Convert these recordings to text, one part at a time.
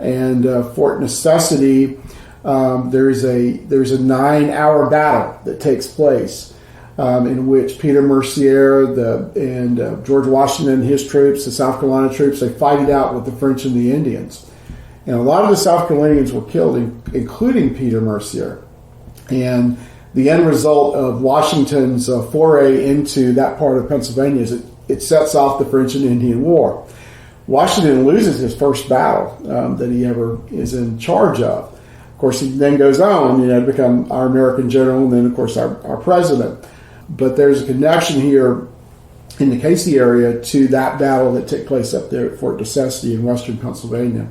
And Fort Necessity, there's a 9-hour battle that takes place in which Peter Mercier and George Washington and his troops, the South Carolina troops, they fight it out with the French and the Indians. And a lot of the South Carolinians were killed, including Peter Mercier. And the end result of Washington's foray into that part of Pennsylvania is it sets off the French and Indian War. Washington loses his first battle that he ever is in charge of. Of course, he then goes on, to become our American general and then, of course, our president. But there's a connection here in the Cayce area to that battle that took place up there at Fort Necessity in western Pennsylvania.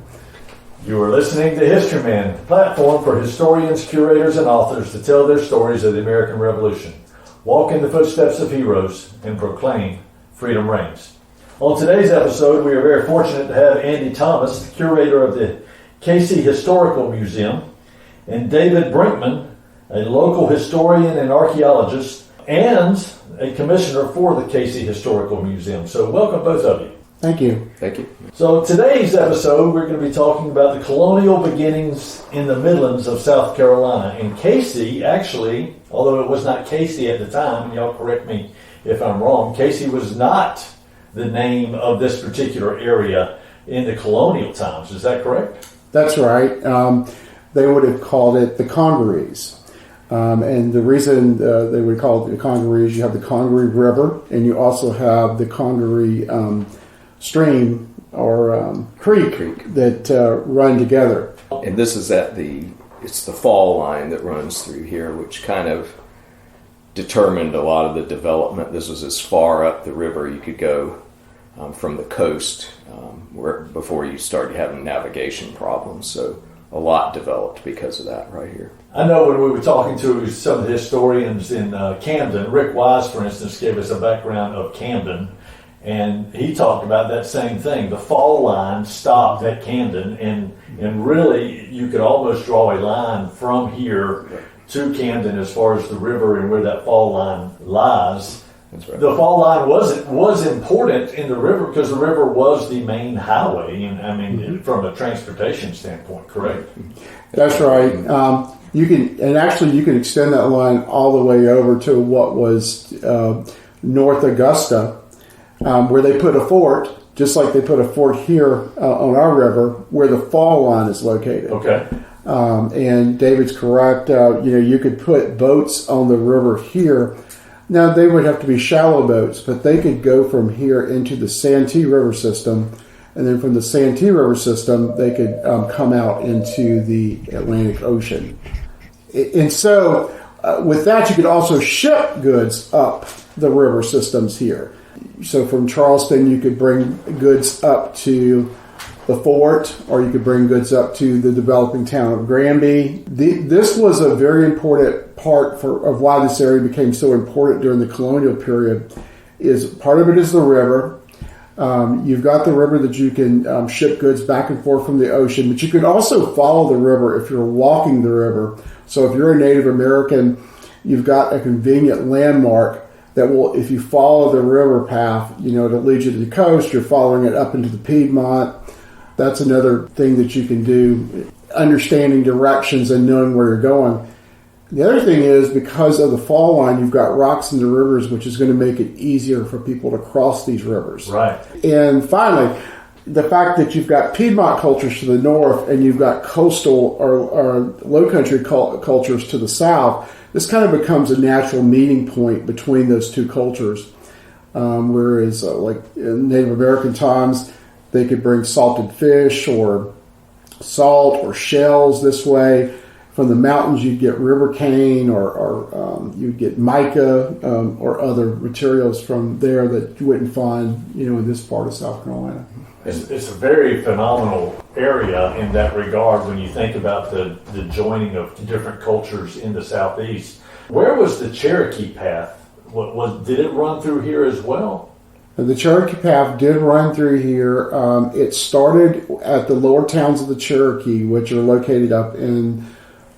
You are listening to Historyman, the platform for historians, curators, and authors to tell their stories of the American Revolution, walk in the footsteps of heroes, and proclaim freedom reigns. On today's episode, we are very fortunate to have Andy Thomas, the curator of the Cayce Historical Museum, and David Brinkman, a local historian and archaeologist, and a commissioner for the Cayce Historical Museum. So welcome both of you. Thank you. Thank you. So today's episode, we're going to be talking about the colonial beginnings in the Midlands of South Carolina. And Cayce, actually, although it was not Cayce at the time, y'all correct me if I'm wrong, Cayce was not the name of this particular area in the colonial times. Is that correct? That's right. They would have called it the Congarees. And the reason they would call it the Congarees, you have the Congaree River, and you also have the Congaree stream or creek that run together. And this is it's the fall line that runs through here, which kind of determined a lot of the development. This was as far up the river you could go from the coast before you started having navigation problems. So a lot developed because of that right here. I know when we were talking to some of the historians in Camden, Rick Wise, for instance, gave us a background of Camden, and he talked about that same thing. The fall line stopped at Camden, and really you could almost draw a line from here to Camden as far as the river and where that fall line lies. That's right. The fall line was important in the river because the river was the main highway, and from a transportation standpoint, correct? That's right. You can extend that line all the way over to what was North Augusta, where they put a fort, just like they put a fort here on our river, where the fall line is located. Okay. And David's correct. You could put boats on the river here. Now, they would have to be shallow boats, but they could go from here into the Santee River system, and then from the Santee River system, they could come out into the Atlantic Ocean. And so, with that, you could also ship goods up the river systems here. So from Charleston, you could bring goods up to the fort, or you could bring goods up to the developing town of Granby. This was a very important part of why this area became so important during the colonial period. Part of it is the river. You've got the river that you can ship goods back and forth from the ocean, but you can also follow the river if you're walking the river. So if you're a Native American, you've got a convenient landmark that will, if you follow the river path, it'll lead you to the coast. You're following it up into the Piedmont. That's another thing that you can do, understanding directions and knowing where you're going. The other thing is, because of the fall line, you've got rocks in the rivers, which is going to make it easier for people to cross these rivers. Right. And finally, the fact that you've got Piedmont cultures to the north and you've got coastal or low country cultures to the south, this kind of becomes a natural meeting point between those two cultures. Whereas like in Native American times, they could bring salted fish or salt or shells this way. From the mountains, you'd get river cane or you'd get mica or other materials from there that you wouldn't find, in this part of South Carolina. It's a very phenomenal area in that regard when you think about the joining of different cultures in the Southeast. Where was the Cherokee Path? Did it run through here as well? The Cherokee Path did run through here. It started at the lower towns of the Cherokee, which are located up in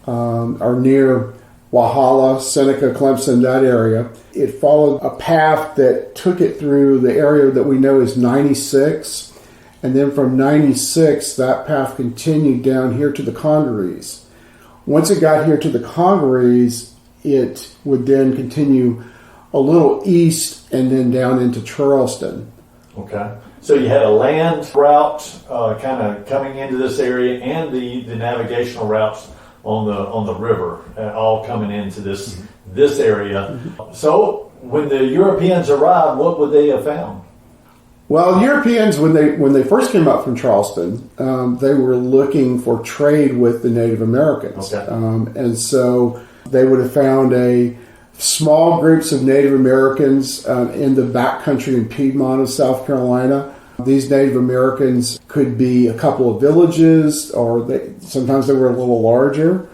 or near Walhalla, Seneca, Clemson, that area. It followed a path that took it through the area that we know is 96, And then from 96, that path continued down here to the Congarees. Once it got here to the Congarees, it would then continue a little east and then down into Charleston. Okay. So you had a land route kind of coming into this area and the navigational routes on the river all coming into this area. So when the Europeans arrived, what would they have found? Well, Europeans, when they first came up from Charleston, they were looking for trade with the Native Americans. Okay. And so they would have found small groups of Native Americans in the backcountry in Piedmont of South Carolina. These Native Americans could be a couple of villages, or sometimes they were a little larger.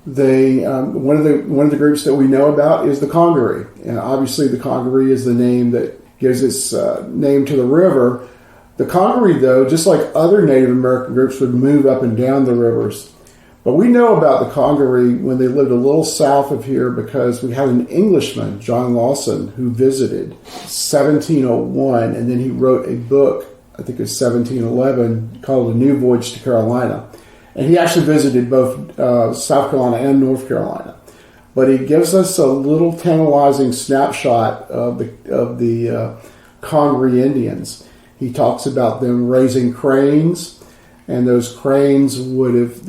One of the groups that we know about is the Congaree. And obviously, the Congaree is the name that gives its name to the river. The Congaree, though, just like other Native American groups, would move up and down the rivers. But we know about the Congaree when they lived a little south of here because we had an Englishman, John Lawson, who visited 1701, and then he wrote a book, I think it was 1711, called A New Voyage to Carolina. And he actually visited both South Carolina and North Carolina. But he gives us a little tantalizing snapshot of the Congaree Indians. He talks about them raising cranes, and those cranes would have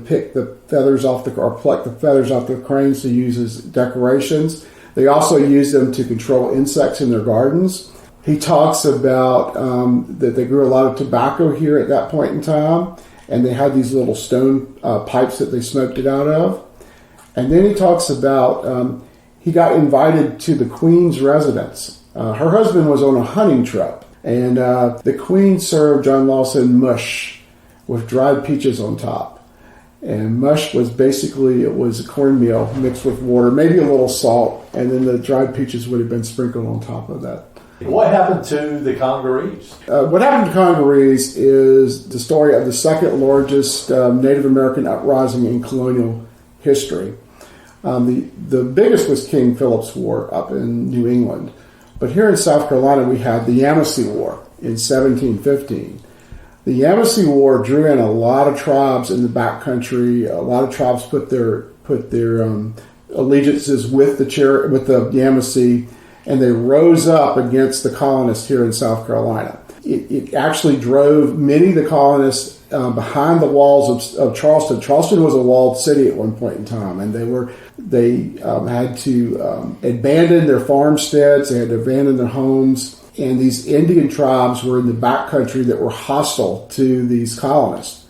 picked the feathers off plucked the feathers off the cranes to use as decorations. They also used them to control insects in their gardens. He talks about that they grew a lot of tobacco here at that point in time, and they had these little stone pipes that they smoked it out of. And then he talks about he got invited to the Queen's residence. Her husband was on a hunting trip, and the Queen served John Lawson mush with dried peaches on top. And mush was basically, it was cornmeal mixed with water, maybe a little salt, and then the dried peaches would have been sprinkled on top of that. What happened to the Congarees? What happened to Congarees is the story of the second largest Native American uprising in colonial history. The biggest was King Philip's War up in New England. But here in South Carolina, we had the Yamasee War in 1715. The Yamasee War drew in a lot of tribes in the backcountry. A lot of tribes put their allegiances with the Yamasee, and they rose up against the colonists here in South Carolina. It actually drove many of the colonists behind the walls of Charleston. Charleston was a walled city at one point in time, and they had to abandon their farmsteads. They had to abandon their homes. And these Indian tribes were in the backcountry that were hostile to these colonists.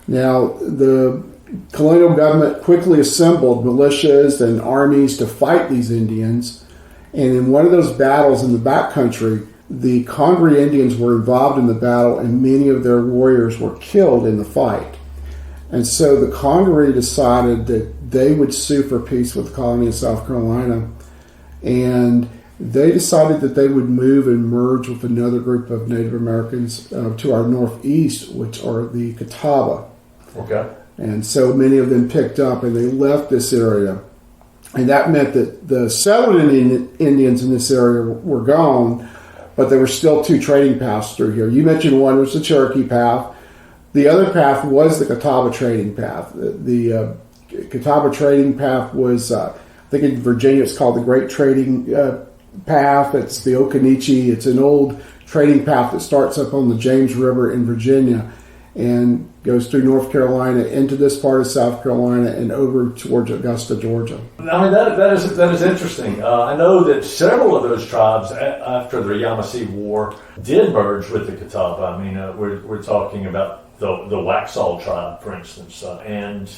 Now, the colonial government quickly assembled militias and armies to fight these Indians. And in one of those battles in the backcountry, the Congaree Indians were involved in the battle, and many of their warriors were killed in the fight. And so the Congaree decided that they would sue for peace with the colony of South Carolina. And they decided that they would move and merge with another group of Native Americans to our northeast, which are the Catawba. Okay. And so many of them picked up and they left this area. And that meant that the settled Indians in this area were gone, but there were still two trading paths through here. You mentioned one was the Cherokee path. The other path was the Catawba trading path. The Catawba trading path was, I think in Virginia it's called the Great Trading Path. It's the Occaneechi. It's an old trading path that starts up on the James River in Virginia and goes through North Carolina into this part of South Carolina and over towards Augusta, Georgia. I mean, that is interesting. I know that several of those tribes after the Yamasee War did merge with the Catawba. I mean, we're talking about the Waxhaw tribe, for instance, and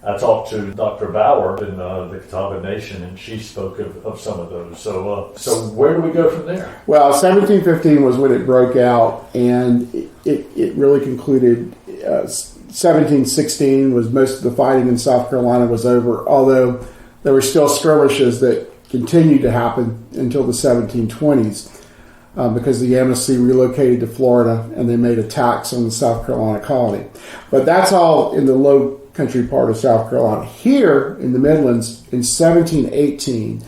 I talked to Dr. Bauer in the Catawba Nation, and she spoke of some of those. So where do we go from there? Well, 1715 was when it broke out, and it really concluded. 1716 was most of the fighting in South Carolina was over, although there were still skirmishes that continued to happen until the 1720s because the Yamasee relocated to Florida and they made attacks on the South Carolina colony. But that's all in the low country part of South Carolina. Here in the Midlands in 1718,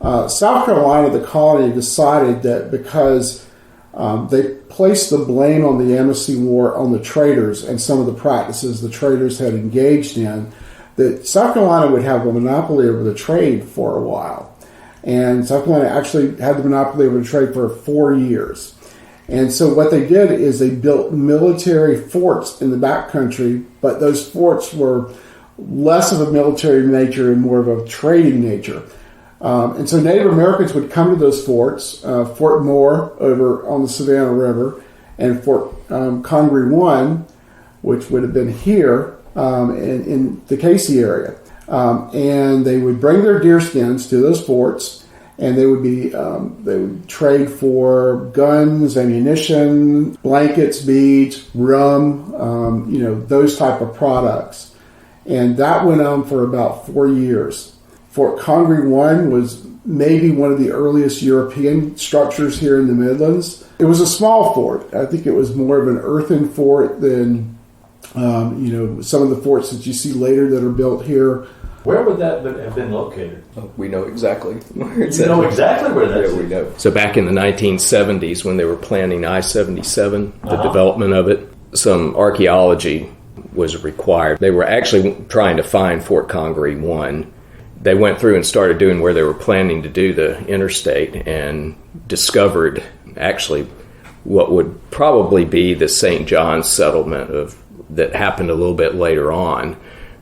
South Carolina, the colony, decided that because They placed the blame on the Amnesty War on the traders and some of the practices the traders had engaged in. That South Carolina would have a monopoly over the trade for a while. And South Carolina actually had the monopoly over the trade for 4 years. And so what they did is they built military forts in the backcountry, but those forts were less of a military nature and more of a trading nature. And so Native Americans would come to those forts, Fort Moore over on the Savannah River, and Fort Congaree 1, which would have been here in the Cayce area. And they would bring their deer skins to those forts, and they would trade for guns, ammunition, blankets, beads, rum, those type of products. And that went on for about 4 years. Fort Congaree 1 was maybe one of the earliest European structures here in the Midlands. It was a small fort. I think it was more of an earthen fort than, some of the forts that you see later that are built here. Where would that have been located? We know exactly where it's at. You know exactly where that is? Yeah, we know. So back in the 1970s, when they were planning I-77, the development of it, some archaeology was required. They were actually trying to find Fort Congaree 1. They went through and started doing where they were planning to do the interstate and discovered actually what would probably be the St. John's settlement that happened a little bit later on.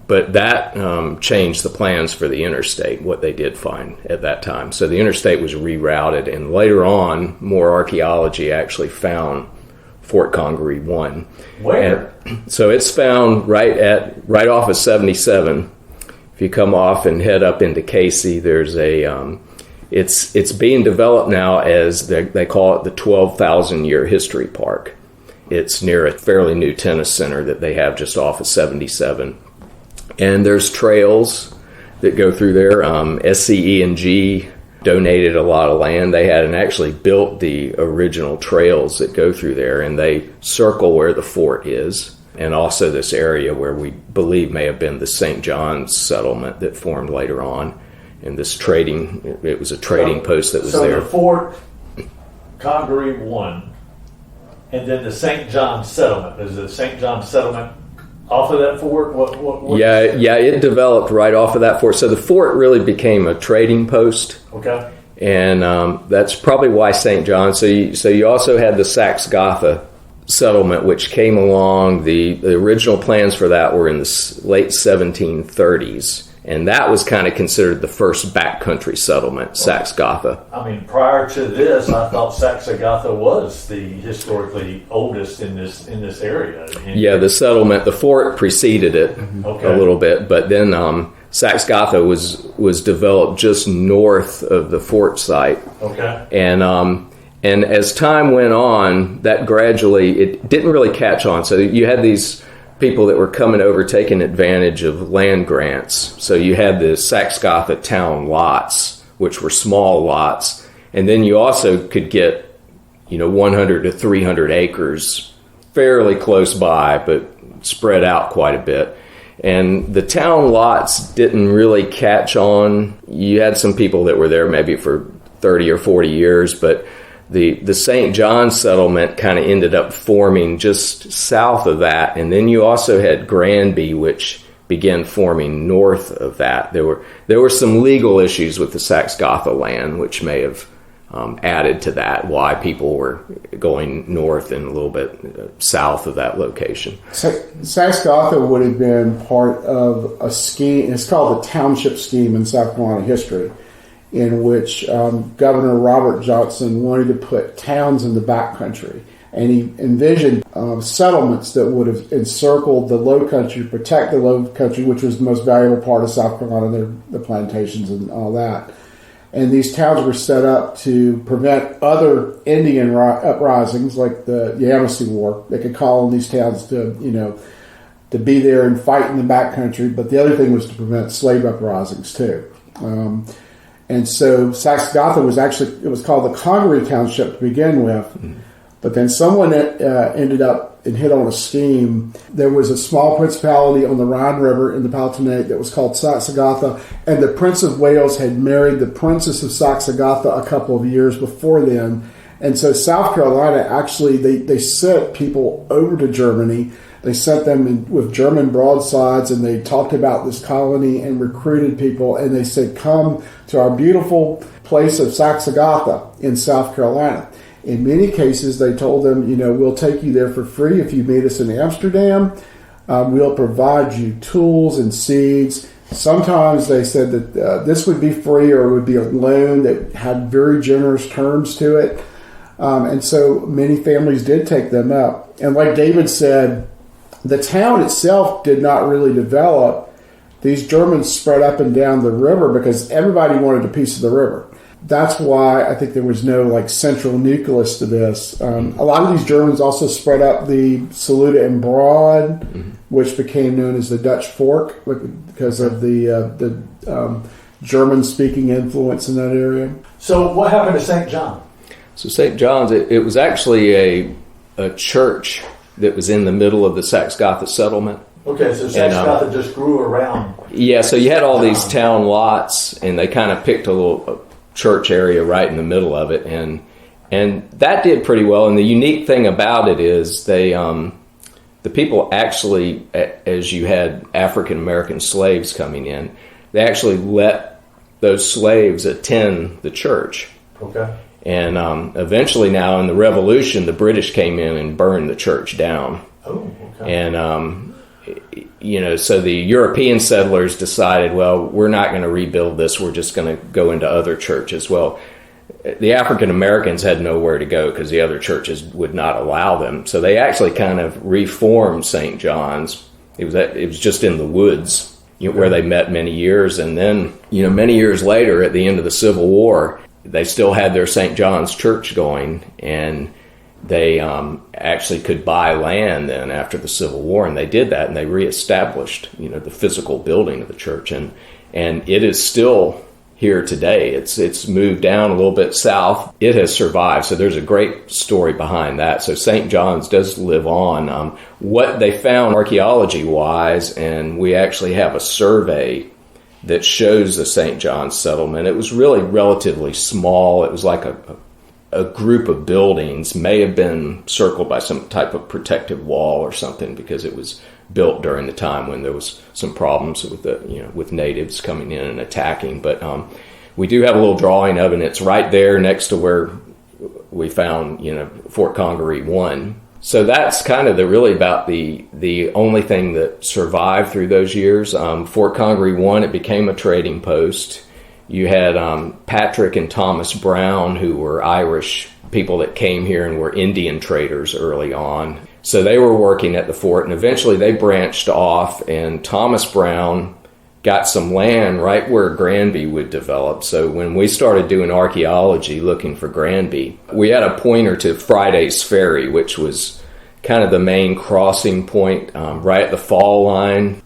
But that changed the plans for the interstate, what they did find at that time. So the interstate was rerouted, and later on, more archaeology actually found Fort Congaree 1. Where? And so it's found right off of 77. If you come off and head up into Cayce, there's it's being developed now as they call it the 12,000-year history park. It's near a fairly new tennis center that they have just off of 77. And there's trails that go through there. SCE&G donated a lot of land. They had actually built the original trails that go through there, and they circle where the fort is, and also this area where we believe may have been the St. John's settlement that formed later on. And this it was a trading post that was there. So the Fort Congaree 1, and then the St. John's settlement. Is the St. John's settlement off of that fort? What Yeah, it developed right off of that fort. So the fort really became a trading post. Okay. And that's probably why St. John. So you also had the Saxe-Gotha settlement, which came along. The original plans for that were in the late 1730s. And that was kind of considered the first backcountry settlement, Saxe-Gotha. I mean, prior to this, I thought Saxe-Gotha was the historically oldest in this area. Yeah, the fort preceded it a little bit, but then Saxe-Gotha was developed just north of the fort site. Okay. And as time went on, that gradually, it didn't really catch on. So you had these people that were coming over taking advantage of land grants. So you had the Saxe-Gotha town lots, which were small lots, and then you also could get 100 to 300 acres fairly close by, but spread out quite a bit. And the town lots didn't really catch on. You had some people that were there maybe for 30 or 40 years, but the St. John settlement kind of ended up forming just south of that. And then you also had Granby, which began forming north of that. There were some legal issues with the Saxe-Gotha land, which may have added to that, why people were going north and a little bit south of that location. Saxe-Gotha would have been part of a scheme. It's called the Township Scheme in South Carolina history, in which Governor Robert Johnson wanted to put towns in the backcountry. And he envisioned settlements that would have encircled the low country, protect the low country, which was the most valuable part of South Carolina, the plantations and all that. And these towns were set up to prevent other Indian uprisings like the Amnesty War. They could call on these towns to be there and fight in the backcountry. But the other thing was to prevent slave uprisings too. And so Saxe-Gotha it was called the Congaree Township to begin with. Mm-hmm. But then someone ended up and hit on a scheme. There was a small principality on the Rhine River in the Palatinate that was called Saxe-Gotha, and the Prince of Wales had married the Princess of Saxe-Gotha a couple of years before then, And so South Carolina actually, they sent people over to Germany. They sent them with German broadsides, and they talked about this colony and recruited people. And they said, come to our beautiful place of Saxe-Gotha in South Carolina. In many cases, they told them, we'll take you there for free if you meet us in Amsterdam. We'll provide you tools and seeds. Sometimes they said that this would be free, or it would be a loan that had very generous terms to it. And so many families did take them up. And like David said, the town itself did not really develop. These Germans spread up and down the river because everybody wanted a piece of the river. That's why I think there was no central nucleus to this. A lot of these Germans also spread up the Saluda and Broad, which became known as the Dutch Fork because of the German-speaking influence in that area. So what happened to St. John? So St. John's, it was actually a church that was in the middle of the Saxe-Gotha settlement. Okay, so Saxe-Gotha just grew around. Yeah, so you had all these town lots, and they kind of picked a little church area right in the middle of it, and that did pretty well. And the unique thing about it is the people actually, as you had African American slaves coming in, they actually let those slaves attend the church. Okay. And eventually, now in the Revolution, the British came in and burned the church down. Oh, okay. And so the European settlers decided, well, we're not going to rebuild this. We're just going to go into other churches. Well, the African Americans had nowhere to go because the other churches would not allow them. So they actually kind of reformed St. John's. It was just in the woods, where they met many years. And then, many years later, at the end of the Civil War, they still had their St. John's Church going, and they actually could buy land then after the Civil War, and they did that, and they reestablished, the physical building of the church, and it is still here today. It's moved down a little bit south. It has survived, so there's a great story behind that. So St. John's does live on. What they found archaeology-wise, and we actually have a survey that shows the St. John's settlement. It was really relatively small. It was like a group of buildings, may have been circled by some type of protective wall or something, because it was built during the time when there was some problems with with natives coming in and attacking. But we do have a little drawing of it, and it's right there next to where we found Fort Congaree 1. So that's kind of really about the only thing that survived through those years. Fort Congaree 1, it became a trading post. You had Patrick and Thomas Brown, who were Irish people that came here and were Indian traders early on. So they were working at the fort, and eventually they branched off, and Thomas Brown got some land right where Granby would develop. So when we started doing archaeology looking for Granby, we had a pointer to Friday's Ferry, which was kind of the main crossing point right at the fall line.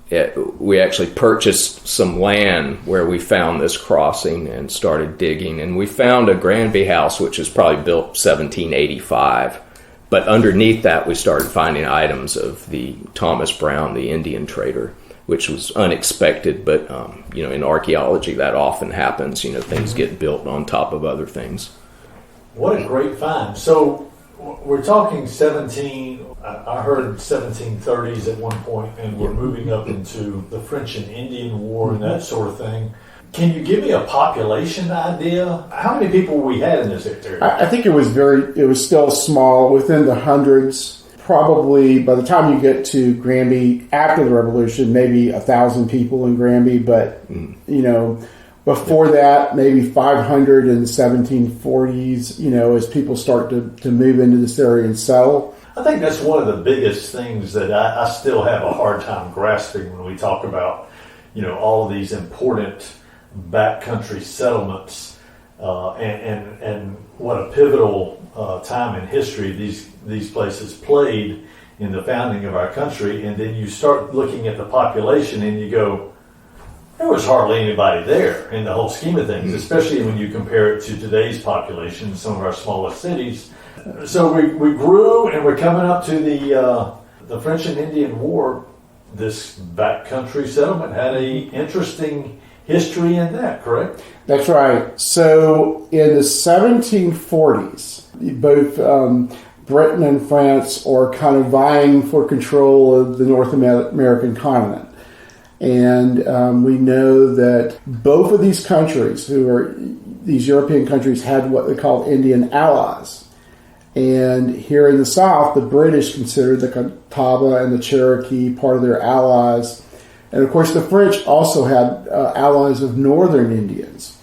We actually purchased some land where we found this crossing and started digging, and we found a Granby house, which was probably built 1785. But underneath that, we started finding items of the Thomas Brown, the Indian trader, which was unexpected. But, in archaeology, that often happens. Things get built on top of other things. What a great find. So we're talking I heard 1730s at one point, and we're moving up into the French and Indian War and that sort of thing. Can you give me a population idea? How many people we had in this area? I think it was still small, within the hundreds. Probably by the time you get to Granby after the Revolution, maybe 1,000 people in Granby. But before that, maybe 500 in the 1740s. As people start to move into this area and settle. I think that's one of the biggest things that I still have a hard time grasping when we talk about, all of these important backcountry settlements and what a pivotal time in history these places played in the founding of our country. And then you start looking at the population and you go, there was hardly anybody there in the whole scheme of things, especially when you compare it to today's population in some of our smallest cities. So we grew, and we're coming up to the French and Indian War. This backcountry settlement had a interesting history in that, correct? That's right. So in the 1740s, both Britain and France are kind of vying for control of the North American continent. And we know that both of these countries, these European countries, had what they called Indian allies. And here in the South, the British considered the Catawba and the Cherokee part of their allies. And of course, the French also had allies of northern Indians.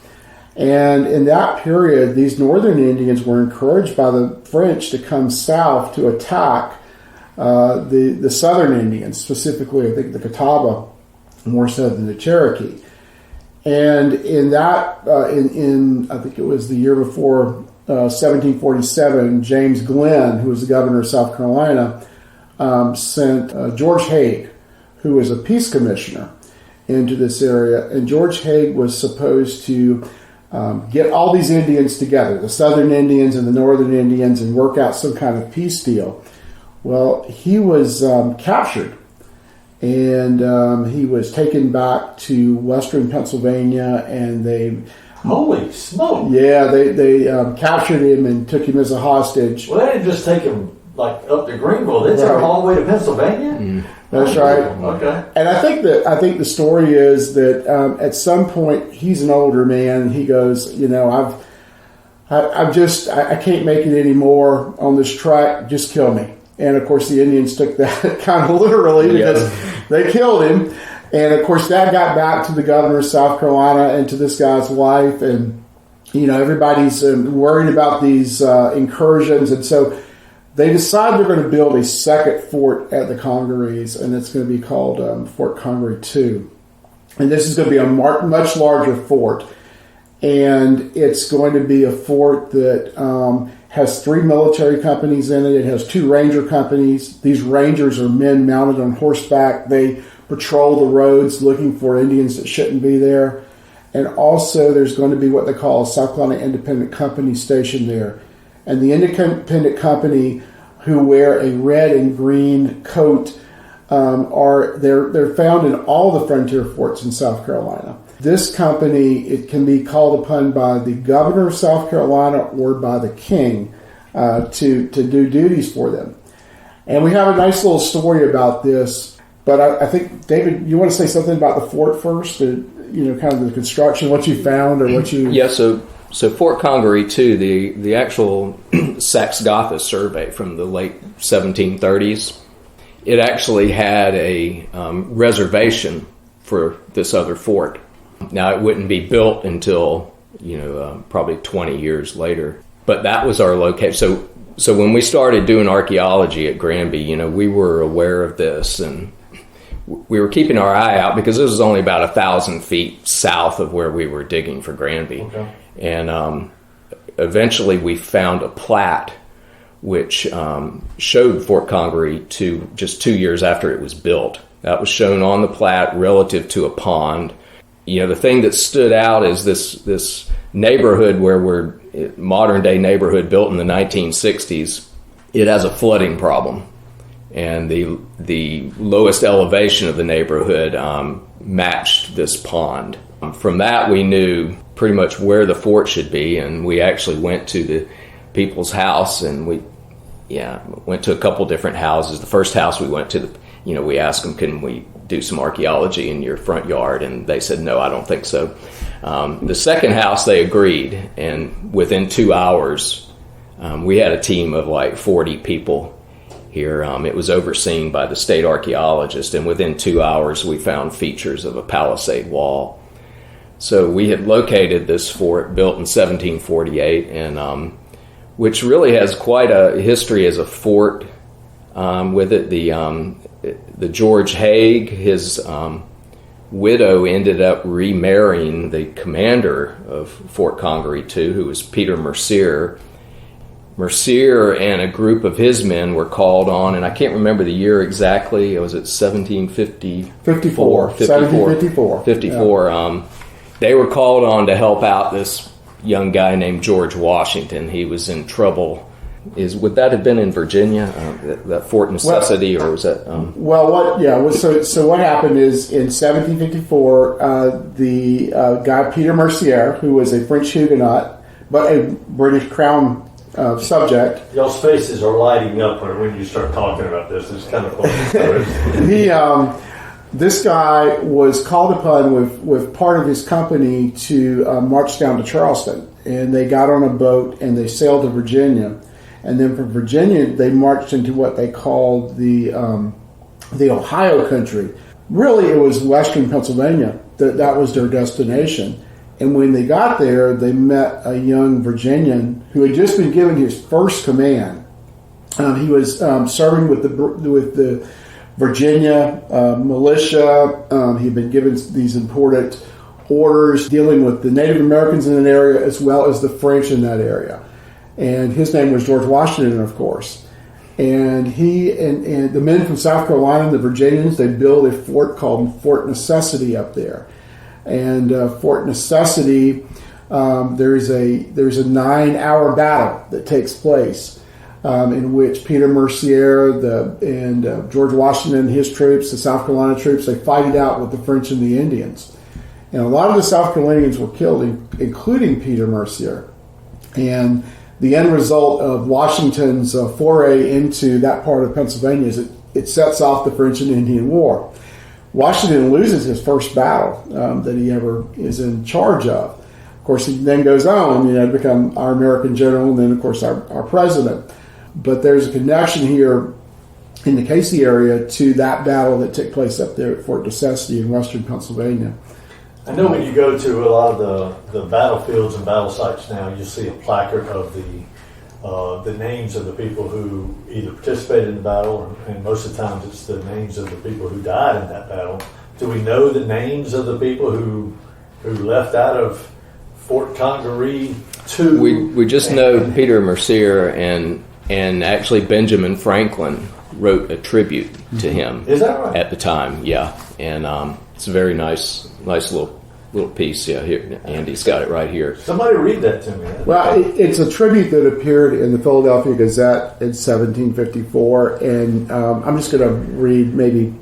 And in that period, these northern Indians were encouraged by the French to come south to attack the southern Indians, specifically, I think, the Catawba, more so than the Cherokee. And in that, in I think it was the year before 1747, James Glenn, who was the governor of South Carolina, sent George Haig, who was a peace commissioner, into this area. And George Haig was supposed to get all these Indians together, the southern Indians and the northern Indians, and work out some kind of peace deal. Well, he was captured, and he was taken back to western Pennsylvania, and they... Holy smoke! Yeah, they captured him and took him as a hostage. Well, they didn't just take him like up to Greenville. They took him all the way to Pennsylvania? Mm. That's right. Okay. And I think the story is that at some point he's an older man. And he goes, I can't make it anymore on this track. Just kill me. And of course the Indians took that kind of literally because they killed him. And of course that got back to the governor of South Carolina and to this guy's wife. And everybody's worried about these incursions, and so they decide they're going to build a second fort at the Congarees, and it's going to be called Fort Congaree II. And this is going to be a much larger fort. And it's going to be a fort that has 3 military companies in it. It has 2 ranger companies. These rangers are men mounted on horseback. They patrol the roads looking for Indians that shouldn't be there. And also there's going to be what they call a South Carolina Independent Company stationed there. And the independent company, who wear a red and green coat, they're found in all the frontier forts in South Carolina. This company, it can be called upon by the governor of South Carolina or by the king to do duties for them. And we have a nice little story about this. But I think, David, you want to say something about the fort first? Kind of the construction, what you found or what you... Yeah, So Fort Congaree II, the actual Saxe-Gotha survey from the late 1730s, it actually had a reservation for this other fort. Now, it wouldn't be built until, probably 20 years later. But that was our location. So when we started doing archaeology at Granby, we were aware of this, and we were keeping our eye out because this was only about 1,000 feet south of where we were digging for Granby. Okay. And eventually we found a plat which showed Fort Congaree just 2 years after it was built. That was shown on the plat relative to a pond. The thing that stood out is this neighborhood where we're modern day neighborhood built in the 1960s. It has a flooding problem, and the lowest elevation of the neighborhood matched this pond. From that, we knew pretty much where the fort should be, and we actually went to the people's house, and we went to a couple different houses. The first house we went to, we asked them, can we do some archaeology in your front yard? And they said, no, I don't think so. The second house, they agreed, and within 2 hours, we had a team of like 40 people here. It was overseen by the state archaeologist, and within 2 hours, we found features of a palisade wall. So we had located this fort built in 1748, and which really has quite a history as a fort with it. The George Haig, his widow, ended up remarrying the commander of Fort Congaree II, who was Peter Mercier. Mercier and a group of his men were called on, and I can't remember the year exactly. Was it 1754? 54. Yeah. They were called on to help out this young guy named George Washington. He was in trouble would that have been in Virginia, that Fort Necessity, or was that? So what happened is in 1754, the guy Peter Mercier, who was a French Huguenot but a British Crown subject. Y'all's faces are lighting up when you start talking about this. It's kind of funny. This guy was called upon with part of his company to march down to Charleston, and they got on a boat and they sailed to Virginia, and then from Virginia they marched into what they called the Ohio country. Really, it was Western Pennsylvania. That was their destination. And when they got there, they met a young Virginian who had just been given his first command. He was serving with the Virginia militia. He'd been given these important orders dealing with the Native Americans in an area as well as the French in that area. And his name was George Washington, of course. And he and the men from South Carolina, the Virginians, they built a fort called Fort Necessity up there. And Fort Necessity, there's a 9-hour battle that takes place in which Peter Mercier and George Washington and his troops, the South Carolina troops, they fight it out with the French and the Indians. And a lot of the South Carolinians were killed, including Peter Mercier. And the end result of Washington's foray into that part of Pennsylvania is it sets off the French and Indian War. Washington loses his first battle that he ever is in charge of. Of course, he then goes on, to become our American general, and then, of course, our president. But there's a connection here in the Cayce area to that battle that took place up there at Fort Necessity in western Pennsylvania. I know when you go to a lot of the battlefields and battle sites now, you see a placard of the names of the people who either participated in the battle, and most of the times it's the names of the people who died in that battle. Do we know the names of the people who left out of Fort Congaree II? We just know Peter Mercier and actually Benjamin Franklin wrote a tribute to him. Is that right? At the time, yeah. And it's a very nice little piece. Yeah, here Andy's got it right here. Somebody read that to me. Well, it's a tribute that appeared in the Philadelphia Gazette in 1754, and I'm just going to read maybe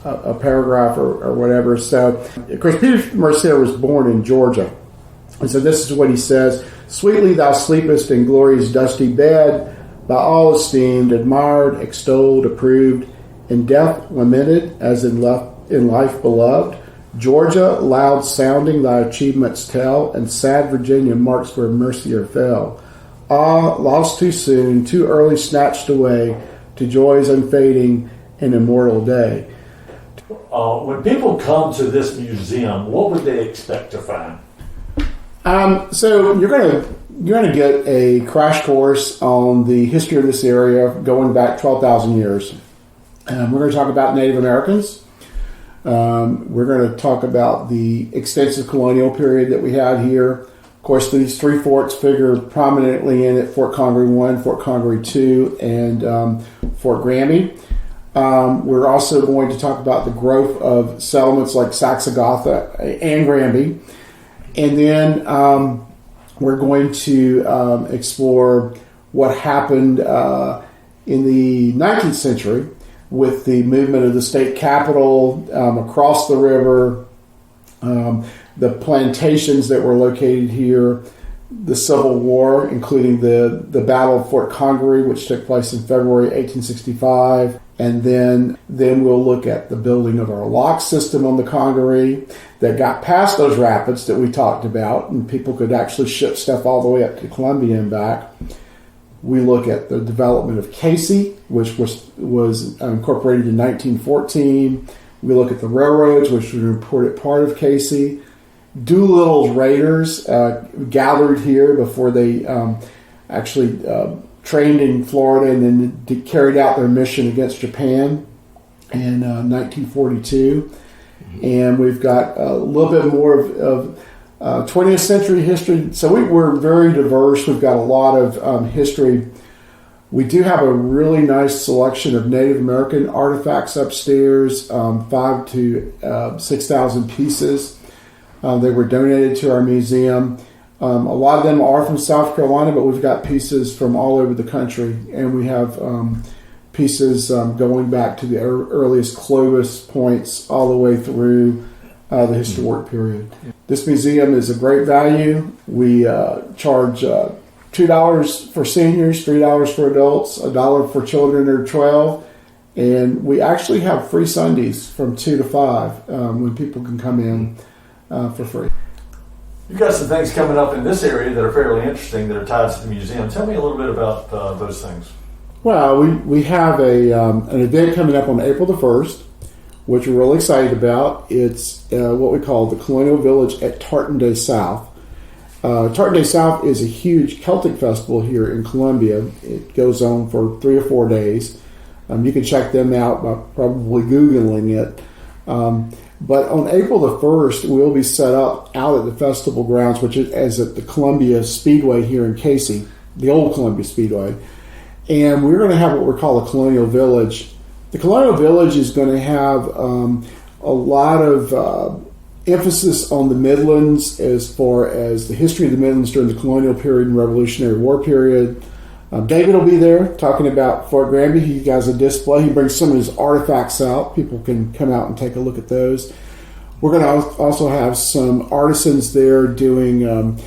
a paragraph or whatever. So, of course, Peter Mercier was born in Georgia, and so this is what he says: "Sweetly thou sleepest in glory's dusty bed, by all esteemed, admired, extolled, approved, in death lamented, as in life beloved. Georgia, loud sounding thy achievements tell, and sad Virginia marks where Mercier fell. Ah, lost too soon, too early snatched away, to joys unfading and immortal day." When people come to this museum, what would they expect to find? So you're going to get a crash course on the history of this area going back 12,000 years. We're going to talk about Native Americans. We're going to talk about the extensive colonial period that we had here. Of course, these three forts figure prominently in it: Fort Congaree I, Fort Congaree II, and Fort Granby. We're also going to talk about the growth of settlements like Saxagatha and Granby. And then we're going to explore what happened in the 19th century with the movement of the state capital across the river, the plantations that were located here, the Civil War, including the Battle of Fort Congaree, which took place in February 1865. And then we'll look at the building of our lock system on the Congaree that got past those rapids that we talked about, and people could actually ship stuff all the way up to Columbia and back. We look at the development of Cayce, which was incorporated in 1914. We look at the railroads, which were an important part of Cayce. Doolittle's raiders gathered here before they actually trained in Florida and then carried out their mission against Japan in 1942. And we've got a little bit more of 20th century history. So we're very diverse. We've got a lot of history. We do have a really nice selection of Native American artifacts upstairs, 5,000 to 6,000 pieces. They were donated to our museum. A lot of them are from South Carolina, but we've got pieces from all over the country, and we have pieces going back to the earliest Clovis points all the way through the historic period. This museum is a great value. We charge $2 for seniors, $3 for adults, $1 for children under 12, and we actually have free Sundays from 2 to 5 when people can come in for free. You've got some things coming up in this area that are fairly interesting that are tied to the museum. Tell me a little bit about those things. Well, we have an event coming up on April the 1st, which we're really excited about. It's what we call the Colonial Village at Tartan Day South. Tartan Day South is a huge Celtic festival here in Columbia. It goes on for 3 or 4 days. You can check them out by probably Googling it. But on April the 1st, we'll be set up out at the festival grounds, which is at the Columbia Speedway here in Cayce, the old Columbia Speedway. And we're going to have what we call a Colonial Village. The Colonial Village is going to have a lot of emphasis on the Midlands as far as the history of the Midlands during the colonial period and Revolutionary War period. David will be there talking about Fort Granby. He has a display. He brings some of his artifacts out. People can come out and take a look at those. We're going to also have some artisans there doing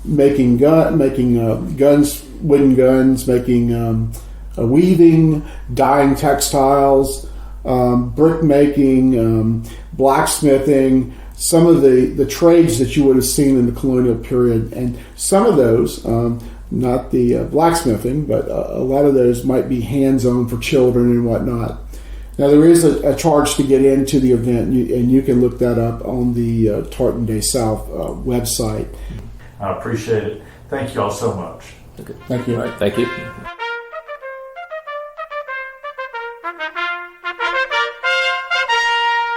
making guns, wooden guns, making weaving, dyeing textiles, brick making, blacksmithing, some of the trades that you would have seen in the colonial period. And some of those, not the blacksmithing, but a lot of those might be hands-on for children and whatnot. Now, there is a charge to get into the event, and you can look that up on the Tartan Day South website. I appreciate it. Thank you all so much. Okay. Thank you. All right, thank you.